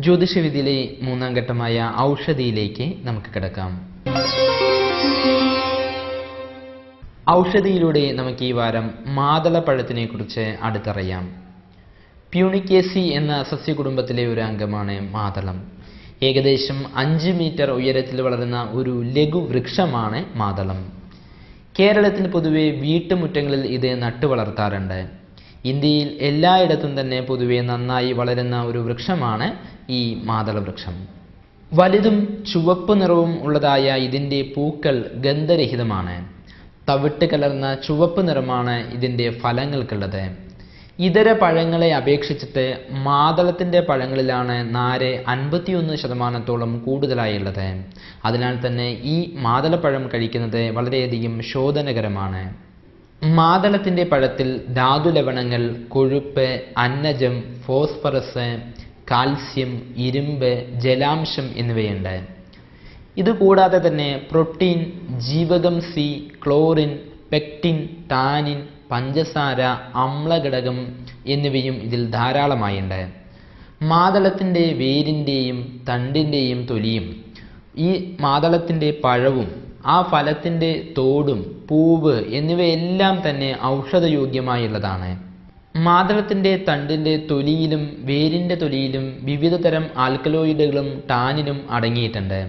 ജ്യോതിഷവിദ്യയിലെ മൂന്നാം ഘട്ടമായ ഔഷധിയിലേക്ക് നമുക്ക് കിടക്കാം. ഔഷധിയിലൂടെ നമുക്ക് ഈ വാരം മാതളപ്പഴത്തിനെ കുറിച്ച് അടുത്തറിയാം. പ്യൂണിക്കേസി എന്ന സസ്യകുടുംബത്തിലെ ഒരു അംഗമാണ് മാതളം. ഏകദേശം 5 മീറ്റർ ഉയരത്തിൽ വളരുന്ന ഒരു ലഘുവൃക്ഷമാണ് മാതളം. കേരളത്തിൽ പൊതുവെ വീട്ടുമുറ്റങ്ങളിൽ ഇത് നട്ടുവളർത്താറുണ്ട്. ഇന്ത്യയിൽ എല്ലായിടത്തും തന്നെ പൊതുവെ നന്നായി വളരുന്ന ഒരു വൃക്ഷമാണ് ഈ മാതളവൃക്ഷം. വലുതും ചുവപ്പ് നിറവും ഉള്ളതായ ഇതിൻ്റെ പൂക്കൾ ഗന്ധരഹിതമാണ്. തവിട്ട് കലർന്ന ചുവപ്പ് നിറമാണ് ഇതിൻ്റെ ഫലങ്ങൾക്കുള്ളത്. ഇതര പഴങ്ങളെ അപേക്ഷിച്ചിട്ട് മാതളത്തിൻ്റെ പഴങ്ങളിലാണ് നാര് 51% കൂടുതലായുള്ളത്. അതിനാൽ തന്നെ ഈ മാതളപ്പഴം കഴിക്കുന്നത് വളരെയധികം ശോധനകരമാണ്. മാതളത്തിൻ്റെ പഴത്തിൽ ധാതുലവണങ്ങൾ, കൊഴുപ്പ്, അന്നജം, ഫോസ്ഫറസ്, കാൽസ്യം, ഇരുമ്പ്, ജലാംശം എന്നിവയുണ്ട്. ഇതുകൂടാതെ തന്നെ പ്രോട്ടീൻ, ജീവകം സി, ക്ലോറിൻ, പെക്റ്റിൻ, ടാനിൻ, പഞ്ചസാര, അമ്ലഘടകം എന്നിവയും ഇതിൽ ധാരാളമായുണ്ട്. മാതളത്തിൻ്റെ വേരിൻ്റെയും തണ്ടിൻ്റെയും തൊലിയും ഈ മാതളത്തിൻ്റെ പഴവും ആ ഫലത്തിൻ്റെ തോടും പൂവ് എന്നിവയെല്ലാം തന്നെ ഔഷധയോഗ്യമായുള്ളതാണ്. മാതളത്തിൻ്റെ തണ്ടിൻ്റെ തൊലിയിലും വേരിൻ്റെ തൊലിയിലും വിവിധ തരം ആൽക്കലോയിഡുകളും ടാനിനും അടങ്ങിയിട്ടുണ്ട്.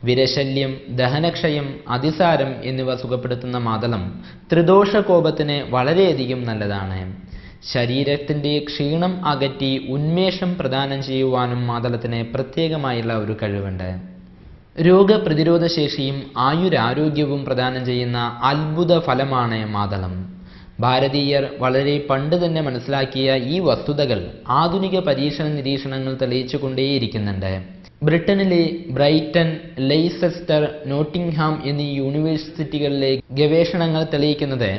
വിരശല്യം, ദഹനക്ഷയം, അതിസാരം എന്നിവ സുഖപ്പെടുത്തുന്ന മാതളം ത്രിദോഷകോപത്തിന് വളരെയധികം നല്ലതാണ്. ശരീരത്തിൻ്റെ ക്ഷീണം അകറ്റി ഉന്മേഷം പ്രദാനം ചെയ്യുവാനും മാതളത്തിന് പ്രത്യേകമായുള്ള ഒരു കഴിവുണ്ട്. രോഗപ്രതിരോധ ശേഷിയും ആയുരാരോഗ്യവും പ്രദാനം ചെയ്യുന്ന അത്ഭുത ഫലമാണ് മാതളം. ഭാരതീയർ വളരെ പണ്ട് തന്നെ മനസ്സിലാക്കിയ ഈ വസ്തുതകൾ ആധുനിക പരീക്ഷണ നിരീക്ഷണങ്ങൾ തെളിയിച്ചുകൊണ്ടേയിരിക്കുന്നുണ്ട്. ബ്രിട്ടനിലെ ബ്രൈറ്റൺ, ലെയ്സെസ്റ്റർ, നോട്ടിംഗ്ഹാം എന്നീ യൂണിവേഴ്സിറ്റികളിലെ ഗവേഷണങ്ങൾ തെളിയിക്കുന്നത്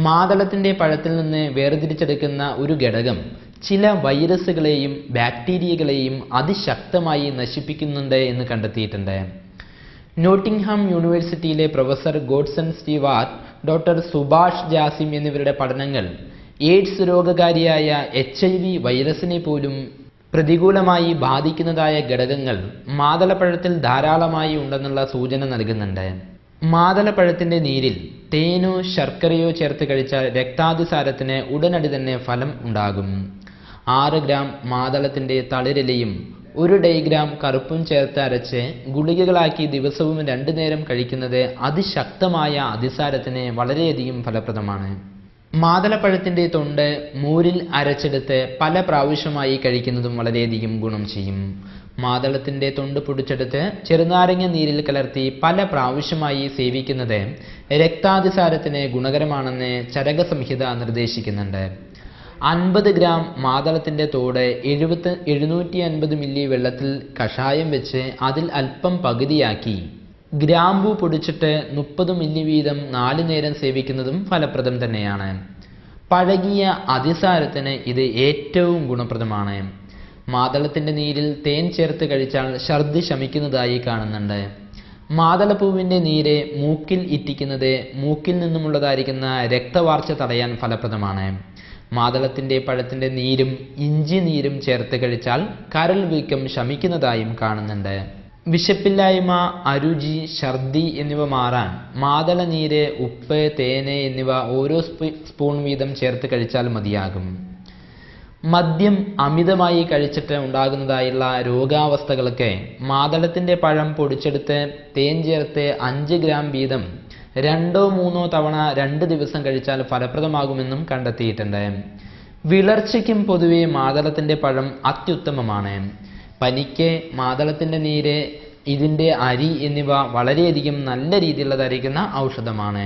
മാതളത്തിൻ്റെ പഴത്തിൽ നിന്ന് വേർതിരിച്ചെടുക്കുന്ന ഒരു ഘടകം ചില വൈറസുകളെയും ബാക്ടീരിയകളെയും അതിശക്തമായി നശിപ്പിക്കുന്നുണ്ട് എന്ന് കണ്ടെത്തിയിട്ടുണ്ട്. നോട്ടിംഗ്ഹാം യൂണിവേഴ്സിറ്റിയിലെ professor Godson Stewart, doctor Subhash Jasim എന്നിവരുടെ പഠനങ്ങൾ എയ്ഡ്സ് രോഗകാരിയായ HIV വൈറസിനെ പോലും പ്രതികൂലമായി ബാധിക്കുന്നതായ ഘടകങ്ങൾ മാതളപ്പഴത്തിൽ ധാരാളമായി ഉണ്ടെന്നുള്ള സൂചന നൽകുന്നുണ്ട്. മാതളപ്പഴത്തിൻ്റെ നീരിൽ തേനോ ശർക്കരയോ ചേർത്ത് കഴിച്ചാൽ രക്താതിസാരത്തിന് ഉടനടി തന്നെ ഫലം ഉണ്ടാകും. 6 ഗ്രാം മാതളത്തിൻ്റെ തളിരിലയും 1 ഡൈഗ്രാം കറുപ്പും ചേർത്ത് അരച്ച് ഗുളികകളാക്കി ദിവസവും 2 നേരം കഴിക്കുന്നത് അതിശക്തമായ അതിസാരത്തിന് വളരെയധികം ഫലപ്രദമാണ്. മാതളപ്പഴത്തിൻ്റെ തൊണ്ട് മോരിൽ അരച്ചെടുത്ത് പല പ്രാവശ്യമായി കഴിക്കുന്നതും വളരെയധികം ഗുണം ചെയ്യും. മാതളത്തിൻ്റെ തൊണ്ട് പൊടിച്ചെടുത്ത് ചെറുനാരങ്ങ നീരിൽ കലർത്തി പല പ്രാവശ്യമായി സേവിക്കുന്നത് രക്താതിസാരത്തിന് ഗുണകരമാണെന്ന് ചരകസംഹിത നിർദ്ദേശിക്കുന്നുണ്ട്. 50 ഗ്രാം മാതളത്തിൻ്റെ തോട് 750 മില്ലി വെള്ളത്തിൽ കഷായം വെച്ച് അതിൽ അല്പം പകുതിയാക്കി ഗ്രാമ്പൂ പൊടിച്ചിട്ട് 30 മില്ലി വീതം 4 നേരം സേവിക്കുന്നതും ഫലപ്രദം തന്നെയാണ്. പഴകിയ അതിസാരത്തിന് ഇത് ഏറ്റവും ഗുണപ്രദമാണ്. മാതളത്തിൻ്റെ നീരിൽ തേൻ ചേർത്ത് കഴിച്ചാൽ ഛർദി ശമിക്കുന്നതായി കാണുന്നുണ്ട്. മാതളപ്പൂവിൻ്റെ നീര് മൂക്കിൽ ഇറ്റിക്കുന്നത് മൂക്കിൽ നിന്നുമുള്ളതായിരിക്കുന്ന രക്തവാർച്ച തടയാൻ ഫലപ്രദമാണ്. മാതളത്തിൻ്റെ പഴത്തിൻ്റെ നീരും ഇഞ്ചി നീരും ചേർത്ത് കഴിച്ചാൽ കരൾ വീക്കം ശമിക്കുന്നതായും കാണുന്നുണ്ട്. വിശപ്പില്ലായ്മ, അരുചി, ഛർദി എന്നിവ മാറാൻ മാതള നീര്, ഉപ്പ്, തേന് എന്നിവ ഓരോ സ്പൂൺ വീതം ചേർത്ത് കഴിച്ചാൽ മതിയാകും. മദ്യം അമിതമായി കഴിച്ചിട്ട് ഉണ്ടാകുന്നതായുള്ള രോഗാവസ്ഥകൾക്ക് മാതളത്തിൻ്റെ പഴം പൊടിച്ചെടുത്ത് തേൻ ചേർത്ത് 5 ഗ്രാം വീതം 2-3 തവണ 2 ദിവസം കഴിച്ചാൽ ഫലപ്രദമാകുമെന്നും കണ്ടെത്തിയിട്ടുണ്ട്. വിളർച്ചയ്ക്കും പൊതുവെ മാതളത്തിൻ്റെ പഴം അത്യുത്തമമാണ്. പനിക്ക് മാതളത്തിൻ്റെ നീര്, ഇതിൻ്റെ അരി എന്നിവ വളരെയധികം നല്ല രീതിയിലുള്ളതായിരിക്കുന്ന ഔഷധമാണ്.